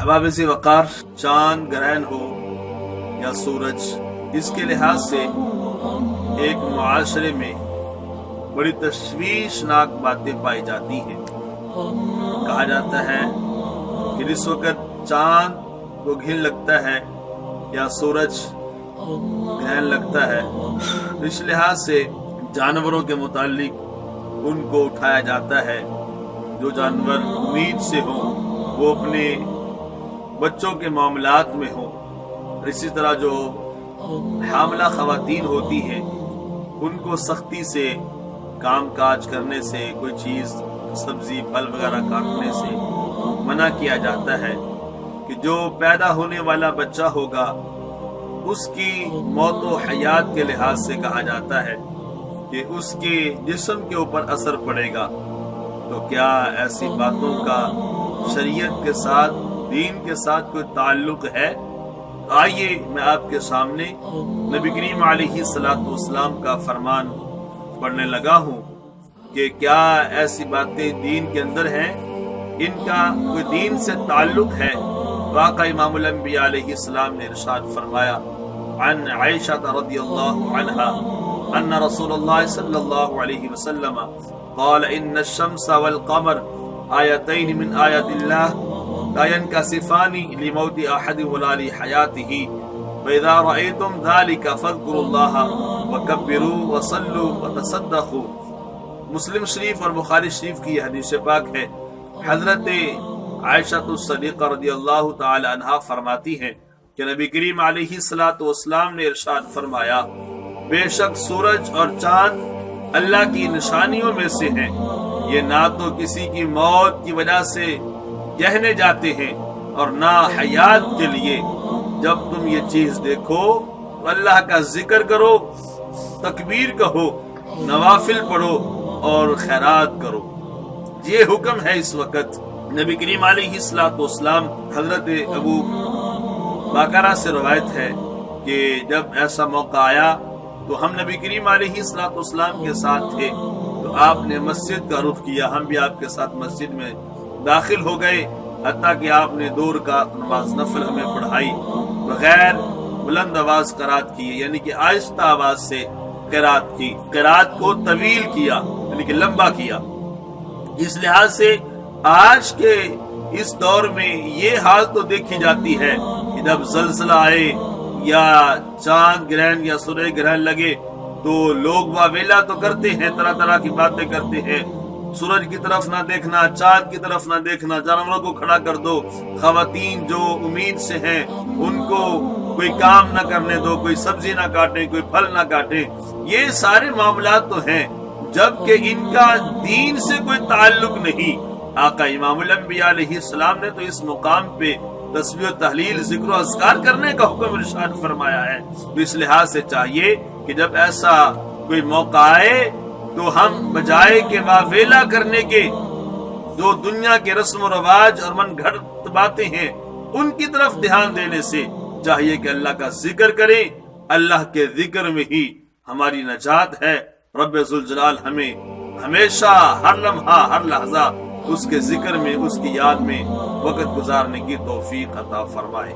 احباب سے وقار، چاند گرہن ہو یا سورج، اس کے لحاظ سے ایک معاشرے میں بڑی تشویشناک باتیں پائی جاتی ہیں۔ کہا جاتا ہے کہ جس وقت چاند کو گھن لگتا ہے یا سورج گرہن لگتا ہے، اس لحاظ سے جانوروں کے متعلق ان کو اٹھایا جاتا ہے۔ جو جانور امید سے ہوں وہ اپنے بچوں کے معاملات میں ہوں، اسی طرح جو حاملہ خواتین ہوتی ہیں ان کو سختی سے کام کاج کرنے سے، کوئی چیز سبزی پھل وغیرہ کاٹنے سے منع کیا جاتا ہے کہ جو پیدا ہونے والا بچہ ہوگا اس کی موت و حیات کے لحاظ سے کہا جاتا ہے کہ اس کے جسم کے اوپر اثر پڑے گا۔ تو کیا ایسی باتوں کا شریعت کے ساتھ، دین کے ساتھ کوئی تعلق ہے؟ آئیے میں آپ کے سامنے نبی کریم علیہ الصلوۃ والسلام کا فرمان پڑھنے لگا ہوں کہ کیا ایسی باتیں دین کے اندر ہیں، ان کا کوئی دین سے تعلق ہے۔ واقع امام الانبیاء علیہ السلام نے ارشاد فرمایا، عن عائشہ رضی اللہ عنہا ان رسول اللہ صلی اللہ علیہ وسلم قال ان الشمس والقمر آیتین من آیات اللہ لا ينكسفان لموت احد ولا لحیاته فاذا رأيتم ذلك فاذكروا الله وكبروا وصلوا وتصدقوا۔ مسلم شریف اور بخاری شریف کی یہ حدیث پاک ہے۔ حضرت عائشہ الصدیقہ رضی اللہ تعالی عنہا فرماتی ہیں کہ نبی کریم علیہ الصلوۃ والسلام نے ارشاد فرمایا، بے شک سورج اور چاند اللہ کی نشانیوں میں سے ہیں، یہ نہ تو کسی کی موت کی وجہ سے گہنے جاتے ہیں اور نہ حیات کے لیے۔ جب تم یہ چیز دیکھو تو اللہ کا ذکر کرو، تکبیر کہو، نوافل پڑھو اور خیرات کرو۔ یہ حکم ہے اس وقت۔ نبی کریم علیہ الصلوۃ والسلام، حضرت ابو باقرہ سے روایت ہے کہ جب ایسا موقع آیا تو ہم نبی کریم علیہ الصلوۃ والسلام کے ساتھ تھے، تو آپ نے مسجد کا رخ کیا، ہم بھی آپ کے ساتھ مسجد میں داخل ہو گئے، حتیٰ کہ آپ نے 2 رکعت نماز نفل ہمیں پڑھائی، بغیر بلند آواز قرات کی، یعنی کہ آہستہ آواز سے قرات کی، قرات کو طویل کیا یعنی کہ لمبا کیا۔ اس لحاظ سے آج کے اس دور میں یہ حال تو دیکھی جاتی ہے کہ جب زلزلہ آئے یا چاند گرہن یا سورج گرہن لگے تو لوگ واویلا تو کرتے ہیں، طرح طرح کی باتیں کرتے ہیں، سورج کی طرف نہ دیکھنا، چاند کی طرف نہ دیکھنا، جانوروں کو کھڑا کر دو، خواتین جو امید سے ہیں ان کو کوئی کام نہ کرنے دو، کوئی سبزی نہ کاٹیں، کوئی پھل نہ کاٹیں۔ یہ سارے معاملات تو ہیں جبکہ ان کا دین سے کوئی تعلق نہیں۔ آقا امام الانبیاء علیہ السلام نے تو اس مقام پہ تسبیح و تحلیل، ذکر و اذکار کرنے کا حکم ارشاد فرمایا ہے۔ اس لحاظ سے چاہیے کہ جب ایسا کوئی موقع آئے تو ہم بجائے کہ واویلا کرنے کے، جو دنیا کے رسم و رواج اور من گھڑت باتیں ہیں ان کی طرف دھیان دینے سے چاہیے کہ اللہ کا ذکر کریں۔ اللہ کے ذکر میں ہی ہماری نجات ہے۔ رب ذوالجلال ہمیں ہمیشہ، ہر لمحہ، ہر لحظہ اس کے ذکر میں، اس کی یاد میں وقت گزارنے کی توفیق عطا فرمائے۔